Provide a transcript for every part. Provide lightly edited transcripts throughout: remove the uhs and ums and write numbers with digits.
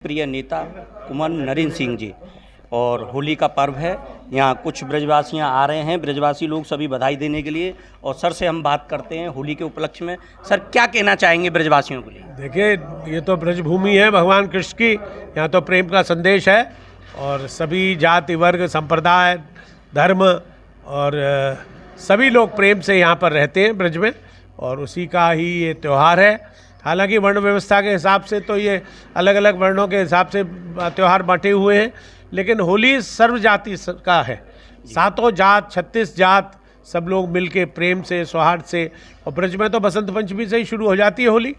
लोकप्रिय नेता कुंवर नरेंद्र सिंह जी। और होली का पर्व है, यहाँ कुछ ब्रजवासियाँ आ रहे हैं, ब्रजवासी लोग सभी बधाई देने के लिए। और सर से हम बात करते हैं होली के उपलक्ष्य में। सर, क्या कहना चाहेंगे ब्रजवासियों के लिए? देखिए, ये तो ब्रजभूमि है भगवान कृष्ण की, यहाँ तो प्रेम का संदेश है और सभी जाति वर्ग संप्रदाय धर्म और सभी लोग प्रेम से यहाँ पर रहते हैं ब्रज में, और उसी का ही ये त्यौहार है। हालांकि वर्ण व्यवस्था के हिसाब से तो ये अलग अलग वर्णों के हिसाब से त्यौहार बांटे हुए हैं, लेकिन होली सर्व जाति का है। सातों जात 36 जात सब लोग मिलके प्रेम से सौहार्द से, और ब्रज में तो बसंत पंचमी से ही शुरू हो जाती है होली,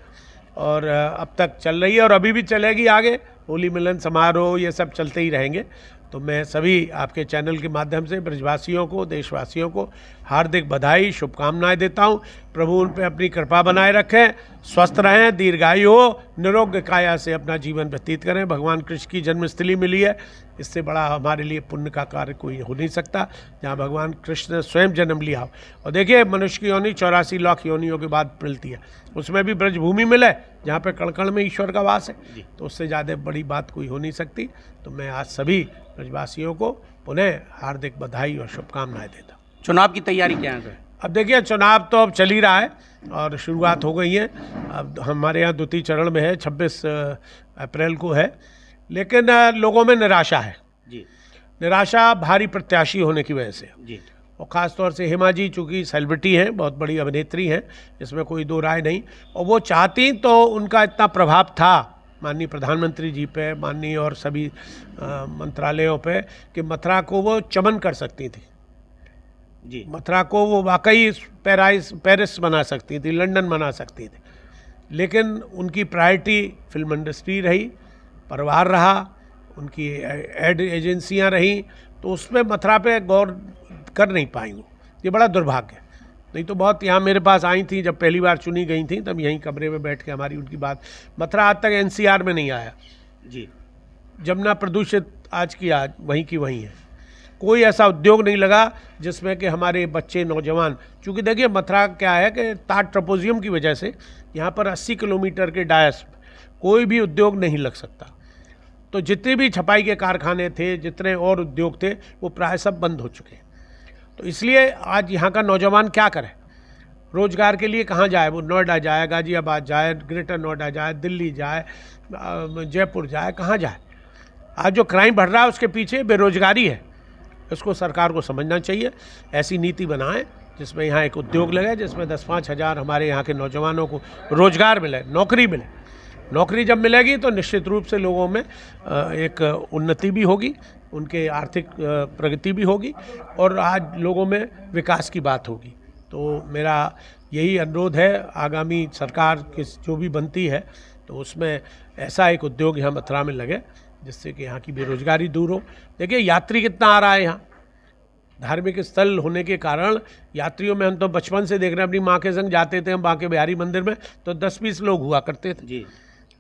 और अब तक चल रही है और अभी भी चलेगी आगे। होली मिलन समारोह ये सब चलते ही रहेंगे। तो मैं सभी आपके चैनल के माध्यम से ब्रजवासियों को, देशवासियों को हार्दिक बधाई, शुभकामनाएं देता हूं। प्रभु उन पर अपनी कृपा बनाए रखें, स्वस्थ रहें, दीर्घायु हो, निरोग काया से अपना जीवन व्यतीत करें। भगवान कृष्ण की जन्मस्थली मिली है, इससे बड़ा हमारे लिए पुण्य का कार्य कोई हो नहीं सकता, जहाँ भगवान कृष्ण ने स्वयं जन्म लिया हो। और देखिए, मनुष्य की योनि 84 लाख योनियों के बाद मिलती है, उसमें भी ब्रजभूमि मिले जहाँ पे कण कण में ईश्वर का वास है, तो उससे ज़्यादा बड़ी बात कोई हो नहीं सकती। तो मैं आज सभी ब्रजवासियों को पुनः हार्दिक बधाई और शुभकामनाएं देता हूँ। चुनाव की तैयारी क्या है सर? अब देखिए, चुनाव तो अब चल ही रहा है और शुरुआत हो गई है। अब हमारे यहाँ द्वितीय चरण में है, 26 अप्रैल को है, लेकिन लोगों में निराशा है जी। निराशा भारी प्रत्याशी होने की वजह से जी। और ख़ास तौर से हेमा जी, चूँकि सेलिब्रिटी हैं, बहुत बड़ी अभिनेत्री हैं, इसमें कोई दो राय नहीं। और वो चाहती तो उनका इतना प्रभाव था माननीय प्रधानमंत्री जी पे, माननीय और सभी मंत्रालयों पे, कि मथुरा को वो चमन कर सकती थी जी। मथुरा को वो वाकई पेरिस बना सकती थी, लंदन बना सकती थी। लेकिन उनकी प्रायोरिटी फिल्म इंडस्ट्री रही, परिवार रहा, उनकी एड एजेंसियां रहीं, तो उसमें मथुरा पे गौर कर नहीं पाई वो। ये बड़ा दुर्भाग्य है। नहीं तो बहुत यहाँ मेरे पास आई थी, जब पहली बार चुनी गई थी तब यहीं कमरे में बैठ के हमारी उनकी बात। मथुरा आज तक एनसीआर में नहीं आया जी। जमुना प्रदूषित आज की आज वहीं की वहीं है। कोई ऐसा उद्योग नहीं लगा जिसमें कि हमारे बच्चे नौजवान, चूँकि देखिए मथुरा क्या है कि ताट ट्रपोजियम की वजह से यहाँ पर 80 किलोमीटर के डायस कोई भी उद्योग नहीं लग सकता। तो जितने भी छपाई के कारखाने थे, जितने और उद्योग थे, वो प्राय सब बंद हो चुके हैं। तो इसलिए आज यहाँ का नौजवान क्या करे, रोजगार के लिए कहाँ जाए? वो नोएडा जाए, गाजियाबाद जाए, ग्रेटर नोएडा जाए, दिल्ली जाए, जयपुर जाए, कहाँ जाए? आज जो क्राइम बढ़ रहा है उसके पीछे बेरोजगारी है। इसको सरकार को समझना चाहिए, ऐसी नीति बनाएं जिसमें यहाँ एक उद्योग लगे, जिसमें 10-5 हज़ार हमारे यहाँ के नौजवानों को रोजगार मिले, नौकरी मिले। नौकरी जब मिलेगी तो निश्चित रूप से लोगों में एक उन्नति भी होगी, उनके आर्थिक प्रगति भी होगी, और आज लोगों में विकास की बात होगी। तो मेरा यही अनुरोध है, आगामी सरकार किस जो भी बनती है तो उसमें ऐसा एक उद्योग यहाँ मथुरा में लगे जिससे कि यहाँ की बेरोजगारी दूर हो। देखिए, यात्री कितना आ रहा है यहाँ, धार्मिक स्थल होने के कारण यात्रियों में, हम तो बचपन से देख रहे हैं, अपनी माँ के संग जाते थे हम बांके बिहारी मंदिर में, तो 10-20 लोग हुआ करते थे जी।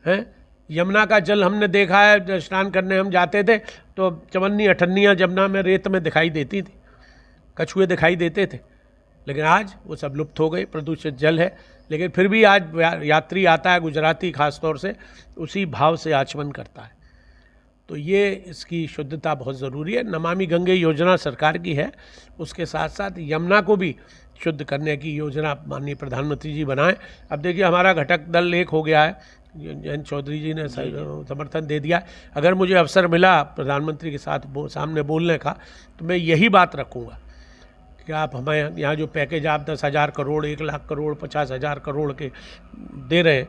हैं। यमुना का जल हमने देखा है, स्नान करने हम जाते थे तो चवन्नी अठन्नियाँ जमुना में रेत में दिखाई देती थी, कछुए दिखाई देते थे। लेकिन आज वो सब लुप्त हो गए, प्रदूषित जल है। लेकिन फिर भी आज यात्री आता है, गुजराती खास तौर से, उसी भाव से आचमन करता है। तो ये इसकी शुद्धता बहुत ज़रूरी है। नमामि गंगे योजना सरकार की है, उसके साथ साथ यमुना को भी शुद्ध करने की योजना माननीय प्रधानमंत्री जी बनाएं। अब देखिए, हमारा घटक दल एक हो गया है, जयंत चौधरी जी ने समर्थन दे दिया। अगर मुझे अवसर मिला प्रधानमंत्री के साथ सामने बोलने का, तो मैं यही बात रखूँगा कि आप हमें यहाँ जो पैकेज आप 10,000 करोड़, 1 लाख करोड़, 50,000 करोड़ के दे रहे हैं,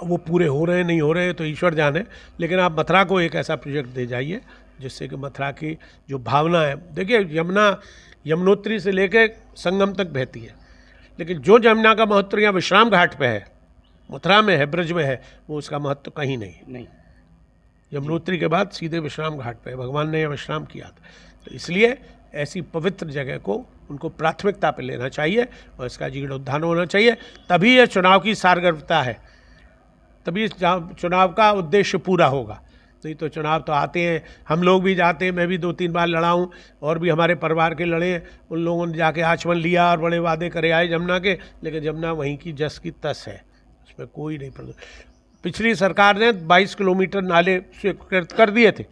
वो पूरे हो रहे हैं नहीं हो रहे हैं तो ईश्वर जाने, लेकिन आप मथुरा को एक ऐसा प्रोजेक्ट दे जाइए जिससे कि मथुरा की जो भावना है, देखिए यमुना यमुनोत्री से लेकर संगम तक बहती है, लेकिन जो यमुना का महत्व यहाँ विश्राम घाट पे है, मथुरा में है, ब्रज में है, वो उसका महत्व कहीं नहीं। यमुनोत्री के बाद सीधे विश्राम घाट पे भगवान ने यहाँ विश्राम किया था। तो इसलिए ऐसी पवित्र जगह को उनको प्राथमिकता पे लेना चाहिए और इसका जीर्णोद्धार होना चाहिए। तभी ये चुनाव की सारगर्भिता है, तभी चुनाव का उद्देश्य पूरा होगा। नहीं तो चुनाव तो आते हैं, हम लोग भी जाते हैं, मैं भी 2-3 बार लड़ा हूँ, और भी हमारे परिवार के लड़े हैं। उन लोगों ने जाके आचमन लिया और बड़े वादे करे आए जमुना के, लेकिन जमुना वहीं की जस की तस है, उसमें कोई नहीं। पिछली सरकार ने 22 किलोमीटर नाले स्वीकृत कर दिए थे।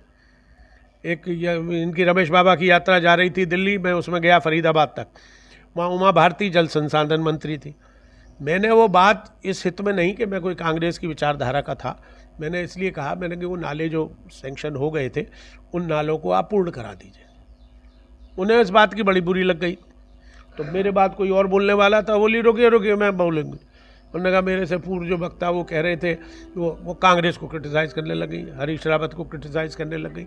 इनकी रमेश बाबा की यात्रा जा रही थी दिल्ली, मैं उसमें गया फरीदाबाद तक, वहाँ उमा भारती जल संसाधन मंत्री थी। मैंने वो बात इस हित में नहीं कि मैं कोई कांग्रेस की विचारधारा का था, मैंने इसलिए कहा, मैंने कि वो नाले जो सैंक्शन हो गए थे उन नालों को आप पूर्ण करा दीजिए। उन्हें इस बात की बड़ी बुरी लग गई, तो मेरे बाद कोई और बोलने वाला था, बोली रुकिए मैं बोलूँगी। उन्होंने कहा मेरे से पूर्व जो वक्ता वो कह रहे थे वो कांग्रेस को क्रिटिसाइज़ करने लग गई, हरीश रावत को क्रिटिसाइज़ करने लग गई।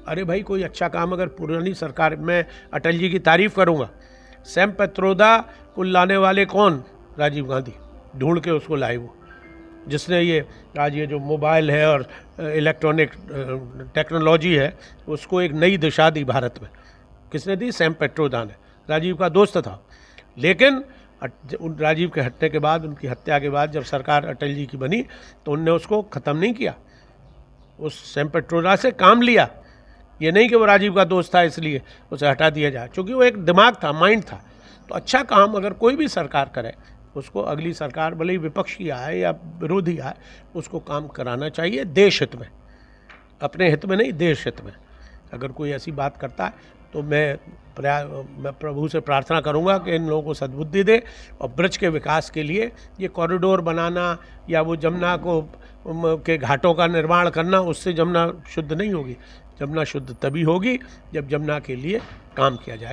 अरे भाई, कोई अच्छा काम अगर पुरानी सरकार, मैं अटल जी की तारीफ़ करूँगा, सैम पेत्रोदा को लाने वाले कौन? राजीव गांधी ढूंढ के उसको लाए, वो जिसने ये आज ये जो मोबाइल है और इलेक्ट्रॉनिक टेक्नोलॉजी है उसको एक नई दिशा दी भारत में। किसने दी? सैम पेत्रोदा ने, राजीव का दोस्त था। लेकिन राजीव के हटने के बाद, उनकी हत्या के बाद जब सरकार अटल जी की बनी तो उनने उसको ख़त्म नहीं किया, उस सैम पेत्रोदा से काम लिया। ये नहीं कि वो राजीव का दोस्त था इसलिए उसे हटा दिया जाए, क्योंकि वो एक दिमाग था, माइंड था। तो अच्छा काम अगर कोई भी सरकार करे, उसको अगली सरकार भले ही विपक्ष की आए या विरोधी आए, उसको काम कराना चाहिए देश हित में, अपने हित में नहीं, देश हित में। अगर कोई ऐसी बात करता है तो मैं प्रभु से प्रार्थना करूंगा कि इन लोगों को सद्बुद्धि दे और ब्रज के विकास के लिए ये कॉरिडोर बनाना या वो जमुना के घाटों का निर्माण करना, उससे जमुना शुद्ध नहीं होगी। जमुना शुद्ध तभी होगी जब जमुना के लिए काम किया जाए।